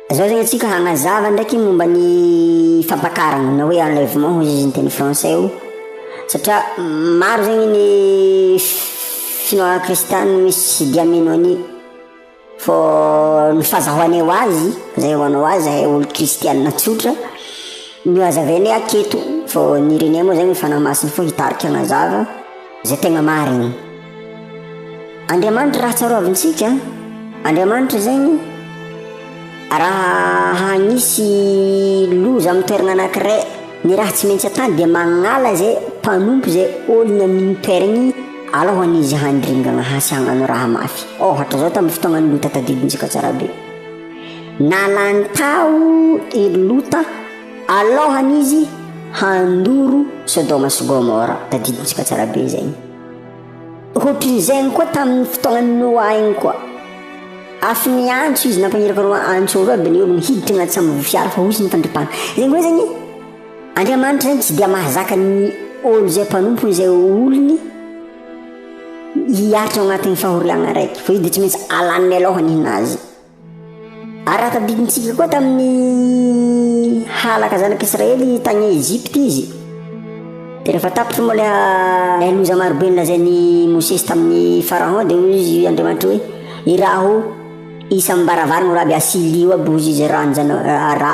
zao zegny antsika hagnazava ndraiky momba ny Fampakarana na hoe enlèvement izy ny teny français io, satria maro zegny ny finoana kristiana misy diamino any fô ny fahazahoany ho azy zay hoanao azy zahay olo kristiana tsotra ny Hazavaina aketo fô ny reny moa zegny fanahy masina fô hitarika hagnazava zay tegna marigny. Andriamanitra raha tsaroavintsika, Andriamanitra zegny raha hagnisy loza amin'ny toerana anankiray, ny raha tsy maintsy atany dia magnala zay mpanompo zay olona amin'ny toeragny alohany izy handringana hasy hagnano raha mafy. Ohatra zao tamin'ny fotoagnan'ny Lota tadidintsika tsara be, nalany tao i Lota alohany izy handoro Sodoma sy Gomora tadidintsika tsara be zegny. Ohatrin'izegny koa tamin'ny fotoagnan'ny Noa igny koa, afy ny antso izy nampagniraka roa antso ro aby ny olo hiditra agnaty sambo fiara fa hozy ny fandripana zegny hoe zegny Andriamanitra zegny tsy dia mahazaka ny olo zay mpanompo zay olony hiaritra agnatin'ny fahoriagna raiky fa izy dia tsy maintsy alany alohany inazy. Ary raha tadidintsika koa tamin'ny halaka zanak'Israely tany Egypte izy dia rehefa tapitra moa ilay loza marobe nolazain'ny Mosesy tamin'ny Pharaon dia izy Andriamanitra hoe i raha ho isa mibaravarana raha aby asilio aby ozy izy raha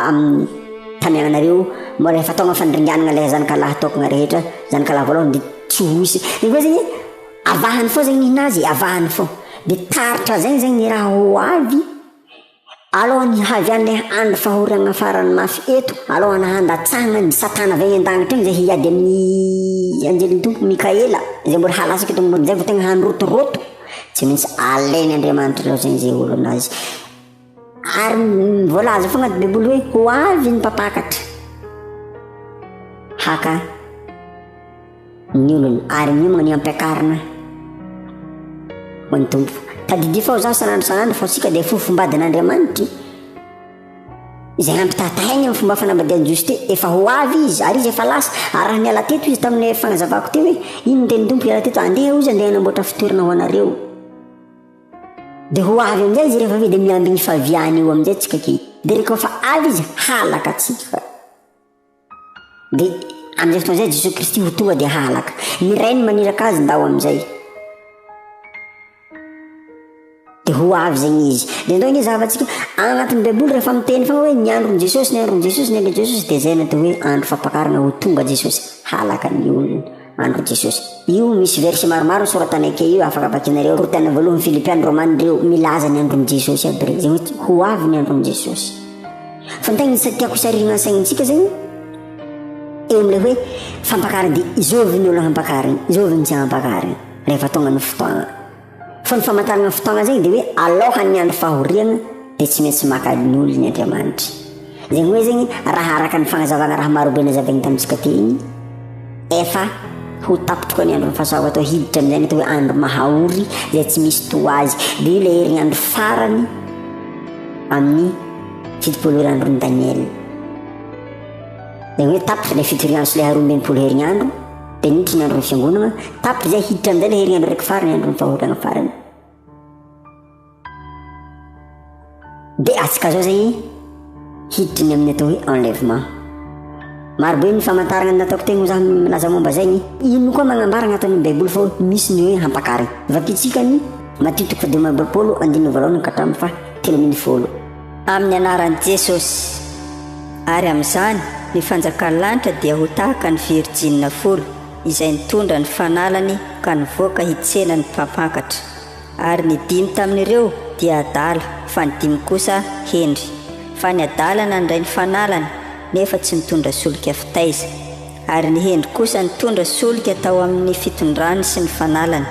amin'ny tamiagnanareo mbola rehefa taonga fandringanana ilay zanakalahy taokana rehetra, zanakalahy voalohany dia tsy hosy ny koa zegny avahany fô zegny ninazy avahany fô dia taritra zegny zegny ny raha ho avy alohany havian'ilay andro fahoriagna farany mafy eto, alohany handatsahana ny satana avy an-danitra igny zay hiady amin'ny anjelin'ny tompo Mikaela zay mbola halasaka eto amin'izay vao tegna handrotoroto tsy maintsy alainy Andriamanitra loha zegny zay olo anazy. Ary voalaza fo agnaty Baiboly hoe ho avy ny mpapakatra haka ny olony ary miomagna ny ampiakarana ho ny tompo. Tadidy fao zao sanandro fa sika dia fofombadin'Andriamanitra izay ampitataigny amin'ny fomba fanambadiany Jiosy te efa ho avy izy ary izy efa lasa. Ary raha niala teto izy tamin'ny fagnazavako teo hoe ino ny tenin'ny tompo iala teto andeha ozy andeha hanamboatra fitoerana ho anareo dia ho avy amin'izay izy rehefa avy dia miamby ny faviany io amin'izay tsika ke dia rehefa fa avy izy halaka atsika dia amin'izay fotoan'izay Jesosy Kristy ho tonga dia halaka ny rainy maniraka azy ndao amin'izay dia ho avy zegny izy. Dia ndao ny zavatsika agnatin'ny Baiboly rehefa miteny fa hoe ny andron'i Jesosy, ny andron'i Jesosy, ny andron'i Jesosy dia zay natao hoe andro Fampakarana ho tonga Jesosy halaka ny olona andron'i Jesosy. Io misy verset maromaro soratana ake io afaka vakinareo korotana voalohany Filipiana Romana reo milaza ny andron'i Jesosy aby regny zegny hoe ho avy ny andron'i Jesosy. Fa ny tegna tiako hisarihana saignintsika zegny eo amin'ilay hoe Fampakarana dia izovy ny olona hampakarana, izovy ny tsy hampakarana rehefa tonga ny fotoagna. Fa ny famantarana fotoagna zegny dia hoe alohany ny andro fahoriagna dia tsy maintsy maka ny olona ny Andriamanitra. Zegny hoe zegny raha araka ny fagnazavagna raha marobe nazavaigny tamintsika teny efa ho tapitra koa ny andro fahasoava atao hiditra amin'izay ny atao hoe andro mahaory zay tsy misy to azy. Dia io ilay herinandro farany amin'ny fitopolo herinandron'ny Daniel. Zegny hoe tapitra ilay fitoriagno sy ilay haroambinipolo herinandro dia niditra ny andron'ny fiangonana tapitra izay hiditra amin'izay ilay herinandro raiky farany andron'ny fahoriagna farany. Dia atsika zao zegny hiditra ny amin'ny atao hoe enlèvement. Marobe ny famantarana nataoko tegny zaho milaza momba zegny ino koa magnambara agnatin'ny Baiboly fa misy ny hoe hampakarana. Vakitsika ny Matthieu 2:2 amin'ny anaran'i Jesosy ary amin'izany ny fanjakan'ny lanitra dia ho tahaka ny virjina folo izay nitondra ny fanalany ka nivoaka hitsena ny mpampakatra. Ary ny 5 tamin'ireo dia adala fa ny 5 kosa hendry. Fa ny adala nandray ny fanalany nefa tsy nitondra solika fitaiza, ary ny hendry kosa nitondra solika tao amin'ny fitondrany sy ny fanalany.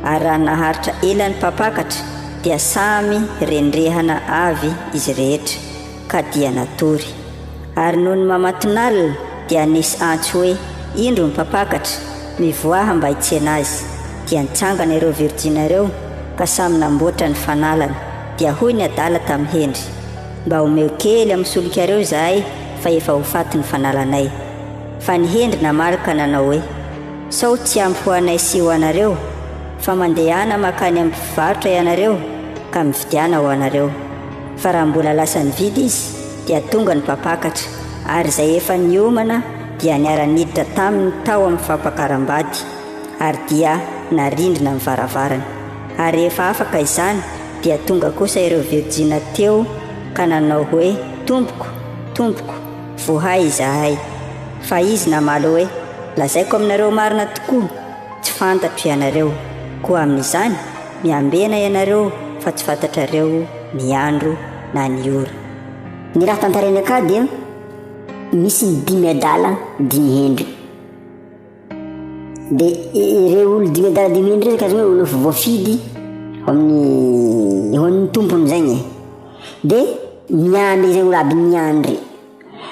Ary raha naharitra ela ny mpampakatra dia samy rendrehana avy izy rehetra ka dia natory. Ary noho ny mamatonalina dia nisy antso hoe indro ny mpampakatra mivoaha mba hitsena azy. Dia nitsangana ireo virjina ireo ka samy namboatra ny fanalany. Dia hoy ny adala tamin'ny hendry, mba homeo kely amin'ny solikareo zahay fa efa ho faty ny fanalanay. Fa ny hendry namalaka nanao hoe sao tsy ampy ho anay sy ho anareo fa mandehana makany amin'ny mpivarotra ianareo ka mividiana ho anareo. fa raha mbola lasa nividy izy dia tonga ny mpapakatra, ary izay efa niomana dia niara-niditra taminy tao amin'ny fampakaram-bady, ary dia narindrina amin'ny varavarana. Ary rehefa afaka izany dia tonga kosa ireo virjina teo ka nanao hoe, tompoko, tompoko, vohay izahay. Fa izy namaly hoe, lazaiko aminareo marina tokoa, tsy fantatro ianareo, koa amin'izany miambena ianareo fa tsy fantatrareo ny andro na ny ora. Ny raha tantarena ka dia misy ny 10 adala 10 hendry. Dia ireo olo 10 adala 10 hendry kazy hoe olo voafidy amin'ny tompony zegny. Dia miamby zegny olo aby miandry.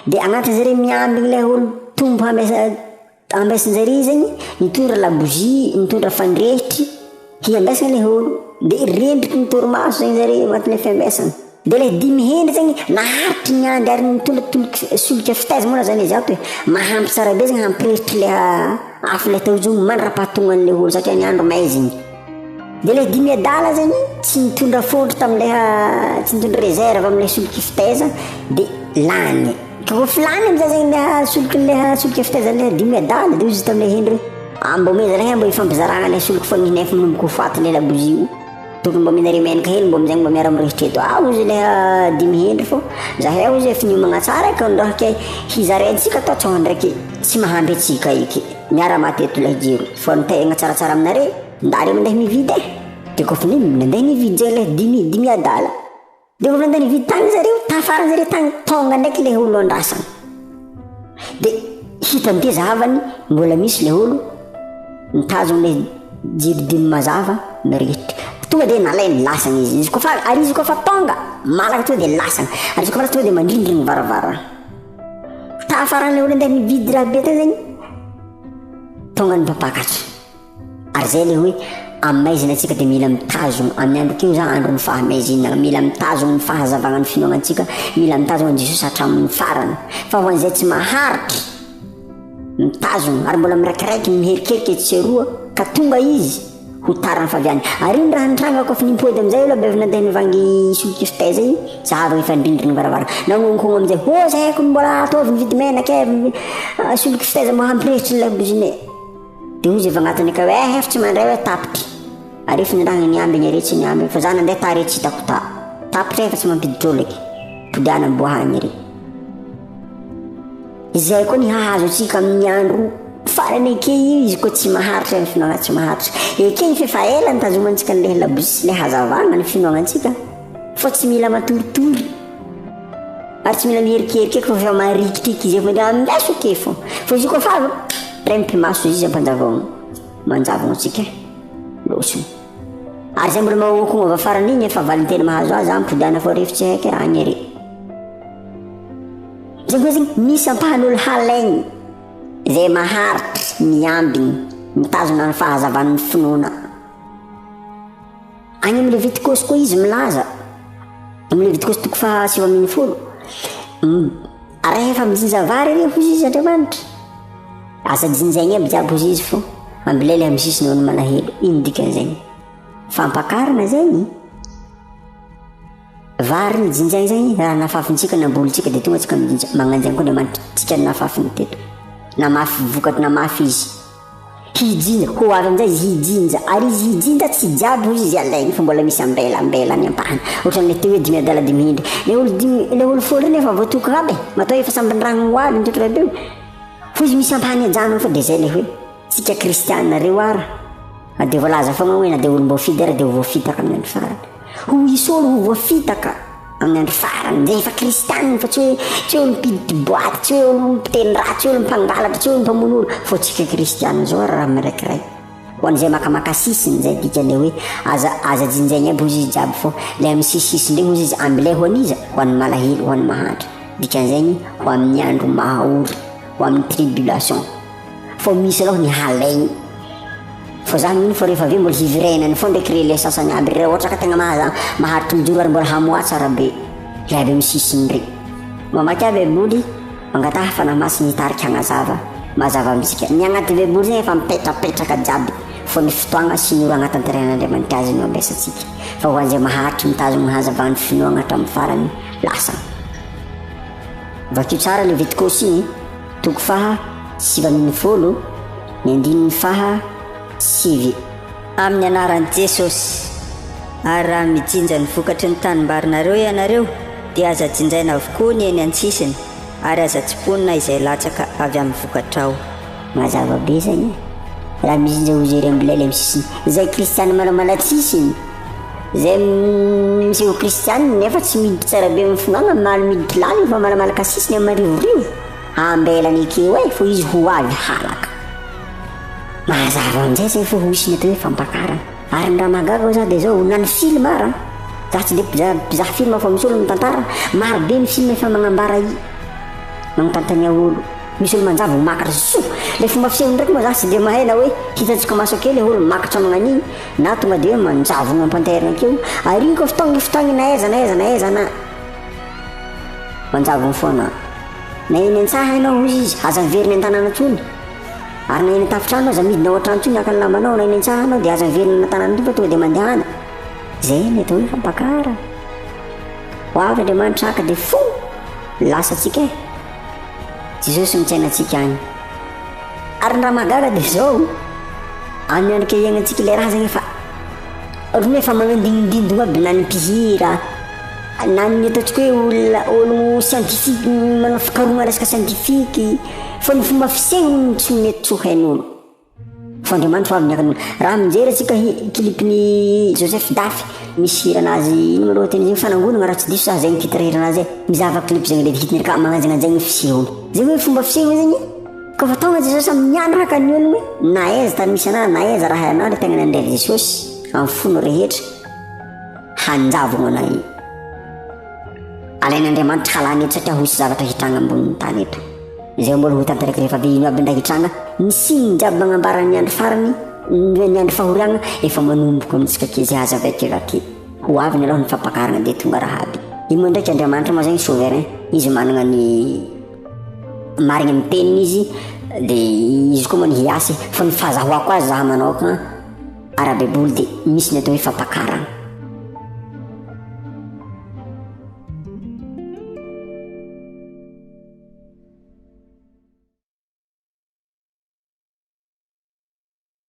Dia agnatin'ny zare miamby ilay olo tompo ambesin'zare zegny mitondra labozy, mitondra fandrehitry hiambesana ilay olo. Dia rendriky ny torimaso zegny zare agnatin'ilay fiambesana. Dia ilay 10 hendry zegny naharitry ny andry ary mitondra solika fitaiza moa zany izy ato hoe mahampy tsara be zegny hampirehitry ilay afo ilay tao zogny mandra-pahatongan'ilay olo satria ny andro maiziny. Dia ilay 10 adala zegny tsy mitondra fondro tamin'ilay tsy mitondra réserve amin'ilay solika fitaiza dia lany. Ka rehefa lany amizay zegny ilay solika fitaizan'ilay 10 adala dia izy tamin'ilay hendry mba omeza raha mba ifampizaragna ilay solika fa nefa minomboko ho fatin'ilay labozy io. Tokony mba mena remenaka hely mba amizay mba miara mirehitra eto ozy ilay 10 hendry fô zahay ozy efa niomagna tsara ka ndrahaka hizarentsika atao tsao ndraiky tsy mahampy atsika iky miara maty eto ilay jiro fa nitegna tsaratsara aminare ndary mandeha mividy dia kofa nandeha nividy zay ilay 10 adala. Dia kofa nandeha nividy tagny zareo tafarany zareo tagny tonga ndraiky ilay olo andrasana. Dia hitan'ity zavany mbola misy ilay olo mitazona ilay jiro 10 mazava mirehitra. Tonga dia nalainy lasana izy ary izy kofa tonga malaka tonga dia lasana ary izy kofa tonga dia mandrindriny varavara. Tafaran'ilay olo andeha mividy raha be tagny zegny tonga ny mpapakatra. Ary zay ilay hoe amaizina antsika dia mila mitazona amin'ny andro keo za andro ny fahamaizinana, mila mitazona ny fahazavana ny finoanantsika, mila mitazona Jesosy hatramin'ny farany. Fa ho an'izay tsy maharitra mitazona ary mbola miraikiraiky miherikeriky etseroa ka tonga izy ho tarany faviany. Ary iny raha nitranga kofa nimpody amizay olo abe nandeha nivangy solika fitaiza io zava efa ndrindriny varavara nanonkono amizay zahaiko mbola ataovy nividy menaka solika fitaiza mba hampirehitry ny labozine. Dia ozy efa agnatiny ka hoe efa tsy mandray hoe tapitry ary efa nirahana niamby nyaretsy niamby fa za nandeha tary tsy hitako tapitry efa tsy mampiditra olo eky podiana boahany ery. Izay koa ny hahazo atsika amin'ny andro farany eke io izy koa tsy maharitra ny finoana tsy maharitra eke io fefa ela nitazomantsika n'ilay labozy ilay hazavana ny finoanantsika fa tsy mila matoritory ary tsy mila miherikeriky fa fa marikitriky izy efa amindaso eke fô fa izy koa fa ray mpimaso izy ampanjavagna manjavagna antsika losony. Ary zay mbola mahokogna ava farany igny efa valintena mahazo azy ampodiana fô rehefa tsy haika agny ery. Zay koa zegny misy ampahan'olo halaigny zay maharitra miambiny mitazona ny fahazavan'ny finoana. Agny amin'ny Levitikosy koa izy milaza amin'ny Levitikosy 9:10 rehefa mijinjavary ery hozy izy Andriamanitra asa jinjaigny aby jiaby hozy izy fô ambilele amin'ny sisiny eo ny manahelo. Ino dikan'izay? Fampakarana zegny vary ny jinjaigny zegny raha nafafintsika nambolontsika dia tonga tsika mijinja magnanjaigny koa Andriamanitra tsika nafafiny teto namafy vokatra namafy izy hijinja ho avy amizay izy hijinja ary izy hijinja tsy jiaby hozy izy alaigny fa mbola misy ambelambela any ampahany ohatran'ilay teo hoe 10 adala 10 hendry ilay olo folo reny efa voatoka aby matao efa sambindragno hoaly nitotra beo fa izy misy ampahany ajano fa dia zay ilay hoe tsika kristianareo ara na dia voalaza fogna hoe na dia olo voafidy ara dia ho voafitaka amin'ny andro farany ho isy olo ho voafitaka amin'ny andro farany zay efa kristianina fa tsy hoe olo mpiditry boaty tsy hoe olo mpiteny raha tsy olo mpangalatra tsy olo mpamono olo fa tsika kristianina zao raha miraikiray ho an'izay makamaka sisiny zay dikany hoe aza jinjaigny aby hozy izy jiaby fô lay amin'ny sisisiny regny hozy izy ambilay ho an'iza ho an'ny malahelo ho an'ny mahantra dikan'izagny ho amin'ny andro mahaory ho amin'ny tribulation fô misy aloha ny halaigny fa za mino fa rehefa avy mbola hivirenany fô ndraiky re le sasany aby re ohatra ka tegna maharitry mijoro ary mbola hamoa tsara be le aby amin'ny sisiny re mamaky aby Baiboly mangataha fanahy masiny hitarika hagnazava mazava amintsika ny agnaty Baiboly zegny efa mipetrapetraka jiaby fa ny fotoagna sy ny ora agnatanteren'Andriamanitra azy no ambesatsika fa ho an'izay maharitry mitazony hazavany finoagna hatramin'ny farany lasa vakio tsara Levitikosy igny toko faha 9 ny andininy faha 7 amin'ny anaran'i Jesosy ary raha mijinja ny vokatry ny tanimbarinareo ianareo dia aza jinjaina avokoa ny eny antsisiny ary aza tsiponina izay latsaka avy amin'ny vokatrao mazava be zany raha mijinja hojery amin'ilay amin'ny sisiny zay kristiany malamalatsisiny zay miseho kristiany nefa tsy miditra tsara be amin'ny finagna maly miditra lany fa malamalaka sisiny amin'ny marivorivo ambelany akeo fa izy ho avy halaka mazava amin'izay zay fa ho isiny atao hoe fampakarana ary ny raha mahagaga za dia zao nany film ara za tsy dia mpizaha film fa misy olo mitantara marobe ny film efa manambara magnotantania olo misy olo manjava ho makatra so le fomba fisehony ndraiky moa za tsy dia mahay na hoe hitantsika maso ake le olo makatra magnan'igny na tonga dia hoe manjavogna ampanterina akeo ary iny koa fotoagny naaiza na manjavogny foana na eny an-tsaha ianao izy izy aza miveriny an-tanàna ntsony ary na eny an-tafitrano aza midina ao an-trano ntsony aka ny lambanao na eny an-tsaha anao dia aza miveriny an-tanàna ntsony fa tonga dia mandehana zay ny atao hoe fampakara ho avy Andriamanitra aka dia fo lasa atsika Jesosy mitsaina atsika any ary ny raha mahagaga dia zao amin'ny andrika iainantsika ilay raha zagny efa rony efa magnandinindindogna aby na ny mpihira na ny ataontsika hoe olo scientifique mana fikarogna resaka scientifique fa ny fomba fisehony tsy mety tsy ho hain'olo fa Andriamanitra avy miakan'olo raha mijery atsika kilipiny Joseph Dafy misy hiranazy ino maloha teny zegny fanangonana raha tsy diso za zay nititra hiranazy mizava clip zegny le hitiny ka magnanjanganjagny fisehony zegny hoe fomba fisehony zegny ka fa tonga Jesosy amin'ny miandraka ny ologno hoe na aiza tany misy anah na aiza raha hainao le tegna nandray Jesosy amin'ny fono rehetra hanjavogna anay alain'Andriamanitra halany eto satria hoisy zavatra hitranga ambonin'ny tany eto zay mbola ho tantaraiky rehefa avy ino aby ndray hitranga ny siny jiaby magnambara ny andro farany ny andro fahoriagna efa manomboka amintsika ke zay aza avakevake ho avy ny aloha ny fampakarana dia tonga raha aby iny moa ndraiky Andriamanitra moa zagny souverain izy managna ny marigna amin'ny teniny izy dia izy koa moa ny hiasy fa ny fahazahoako azy zaha manaokana ara Baiboly dia misy ny atao hoe fampakarana